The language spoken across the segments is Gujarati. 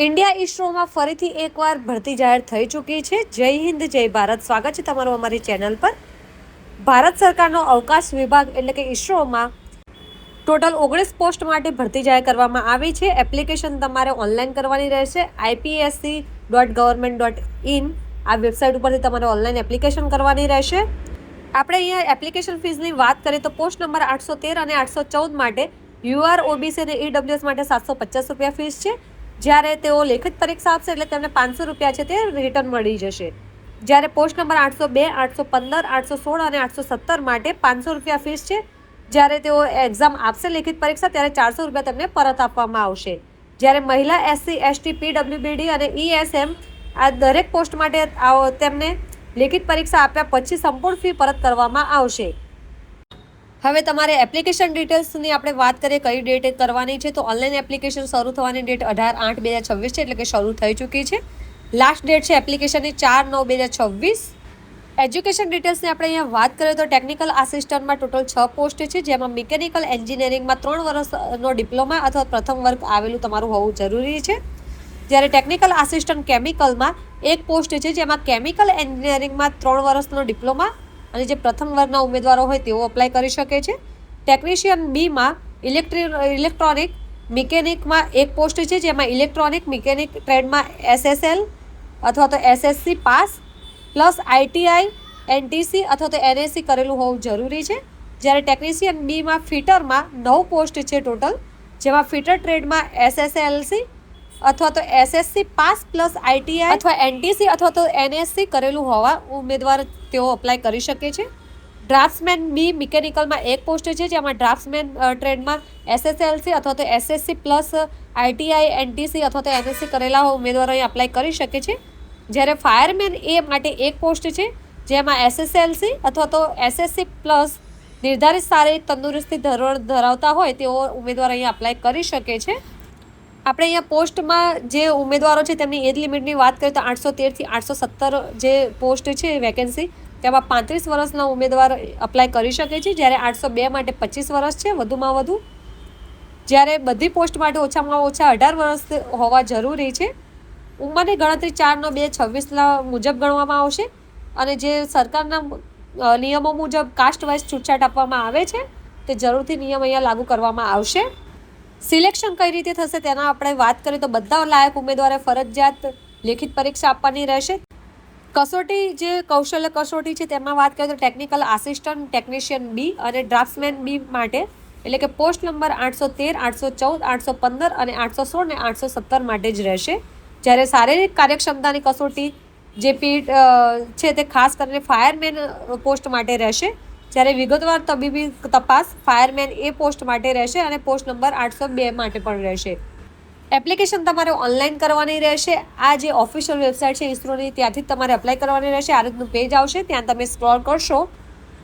ઇન્ડિયા ઇસરોમાં ફરીથી એકવાર ભરતી જાહેર થઈ ચૂકી છે। જય હિન્દ જય ભારત। સ્વાગત છે તમારું અમારી ચેનલ પર। ભારત સરકારનો અવકાશ વિભાગ એટલે કે ઇસરોમાં ટોટલ 19 પોસ્ટ માટે ભરતી જાહેર કરવામાં આવી છે। એપ્લિકેશન તમારે ઓનલાઈન કરવાની રહેશે। ipsc.government.in આ વેબસાઇટ ઉપરથી તમારે ઓનલાઈન એપ્લિકેશન કરવાની રહેશે। આપણે અહીંયા એપ્લિકેશન ફીસની વાત કરીએ તો પોસ્ટ નંબર 813 અને 814 માટે યુઆર ઓબીસી અને ઈડબ્લ્યુએસ માટે 750 રૂપિયા ફીસ છે। જ્યારે તેઓ લેખિત પરીક્ષા આપશે એટલે તેમને 500 રૂપિયા છે તે રિટર્ન મળી જશે। જ્યારે પોસ્ટ નંબર 802, 815, 816 અને 817 માટે 500 રૂપિયા ફીસ છે। જ્યારે તેઓ એક્ઝામ આપશે લેખિત પરીક્ષા ત્યારે 400 રૂપિયા તેમને પરત આપવામાં આવશે। જ્યારે મહિલા એસસી એસટી પીડબ્લ્યુબીડી અને ઈએસએમ આ દરેક પોસ્ટ માટે તેમને લેખિત પરીક્ષા આપ્યા પછી સંપૂર્ણ ફી પરત કરવામાં આવશે। હવે તમારે એપ્લિકેશન ડિટેલ્સની આપણે વાત કરીએ કઈ ડેટે કરવાની છે તો ઓનલાઈન એપ્લિકેશન શરૂ થવાની ડેટ 18/8/2026 છે એટલે કે શરૂ થઈ ચૂકી છે। લાસ્ટ ડેટ છે એપ્લિકેશનની 4/9/2026। એજ્યુકેશન ડિટેલ્સની આપણે અહીંયા વાત કરીએ તો ટેકનિકલ આસિસ્ટન્ટમાં ટોટલ 6 પોસ્ટ છે જેમાં મિકેનિકલ એન્જિનિયરિંગમાં 3 વર્ષનો ડિપ્લોમા અથવા પ્રથમ વર્ગ આવેલું તમારું હોવું જરૂરી છે। જ્યારે ટેકનિકલ આસિસ્ટન્ટ કેમિકલમાં 1 પોસ્ટ છે જેમાં કેમિકલ એન્જિનિયરિંગમાં 3 વર્ષનો ડિપ્લોમા અને જે પ્રથમ વર્ગના ઉમેદવારો હોય તેઓ અપ્લાય કરી શકે છે। ટેકનિશિયન બીમાં ઇલેક્ટ્રોનિક મિકેનિકમાં 1 પોસ્ટ છે જેમાં ઇલેક્ટ્રોનિક મિકેનિક ટ્રેડમાં એસએસએલ અથવા તો SSC pass plus ITI NTC અથવા તો એનએસસી કરેલું હોવું જરૂરી છે। જ્યારે ટેકનિશિયન બીમાં ફિટરમાં 9 પોસ્ટ છે ટોટલ જેમાં ફિટર ટ્રેડમાં એસએસએલસી અથવા તો એસએસસી પાસ પ્લસ આઈટીઆઈ અથવા એનટીસી અથવા તો એનએસસી કરેલું હોવા ઉમેદવાર તેઓ અપ્લાય કરી શકે છે। ડ્રાફ્ટ્સમેન બી મિકેનિકલમાં 1 પોસ્ટ છે જેમાં ડ્રાફ્ટ્સમેન ટ્રેડમાં એસએસએલસી અથવા તો એસએસસી પ્લસ આઈટીઆઈ એનટીસી અથવા તો એનએસસી કરેલા ઉમેદવારો અહીં અપ્લાય કરી શકે છે। જ્યારે ફાયરમેન એ માટે 1 પોસ્ટ છે જેમાં એસએસએલસી અથવા તો એસએસસી પ્લસ નિર્ધારિત શારીરિક તંદુરસ્તી ધરાવતા હોય તેઓ ઉમેદવાર અહીં અપ્લાય કરી શકે છે। આપણે અહીંયા પોસ્ટમાં જે ઉમેદવારો છે તેમની એજ લિમિટની વાત કરીએ તો 813 થી 817 જે પોસ્ટ છે વેકેન્સી તેમાં 35 વર્ષના ઉમેદવાર અપ્લાય કરી શકે છે। જ્યારે 802 માટે 25 વર્ષ છે વધુમાં વધુ। જ્યારે બધી પોસ્ટ માટે ઓછામાં ઓછા 18 વર્ષ હોવા જરૂરી છે। ઉંમરની ગણતરી 4/9/26 મુજબ ગણવામાં આવશે અને જે સરકારના નિયમો મુજબ કાસ્ટ વાઇઝ છૂટછાટ આપવામાં આવે છે તે જરૂરથી નિયમ અહીંયા લાગુ કરવામાં આવશે। સિલેક્શન કઈ રીતે થશે તેના આપણે વાત કરીએ તો બધા લાયક ઉમેદવારે ફરજિયાત લેખિત પરીક્ષા આપવાની રહેશે। કસોટી જે કૌશલ્ય કસોટી છે તેમાં વાત કરીએ તો ટેકનિકલ આસિસ્ટન્ટ ટેકનિશિયન બી અને ડ્રાફ્ટ્સમેન બી માટે એટલે કે પોસ્ટ નંબર 813, 814, 815 અને 816 ને 817 માટે જ રહેશે। જ્યારે શારીરિક કાર્યક્ષમતાની કસોટી જે પીટ છે તે ખાસ કરીને ફાયરમેન પોસ્ટ માટે રહેશે। જ્યારે વિગતવાર તબીબી તપાસ ફાયરમેન એ પોસ્ટ માટે રહેશે અને પોસ્ટ નંબર 802 માટે પણ રહેશે। એપ્લિકેશન તમારે ઓનલાઈન કરવાની રહેશે। આ જે ઓફિશિયલ વેબસાઇટ છે ઇસરોની ત્યાંથી તમારે અપ્લાય કરવાની રહેશે। આ રીતનું પેજ આવશે, ત્યાં તમે સ્ક્રોલ કરશો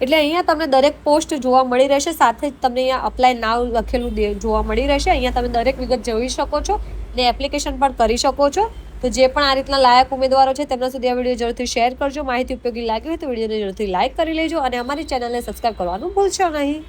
એટલે અહીંયા તમને દરેક પોસ્ટ જોવા મળી રહેશે। સાથે જ તમને અહીંયા અપ્લાય નાવ લખેલું જોવા મળી રહેશે। અહીંયા તમે દરેક વિગત જોઈ શકો છો અને એપ્લિકેશન પણ કરી શકો છો। તો જે પણ આ રીતના લાયક ઉમેદવારો છે તેમના સુધી આ વિડીયો જરૂરથી શેર કરજો। માહિતી ઉપયોગી લાગી હોય તો વિડીયોને જરૂરથી લાઇક કરી લેજો અને અમારી ચેનલને સબસ્ક્રાઈબ કરવાનું ભૂલશો નહીં।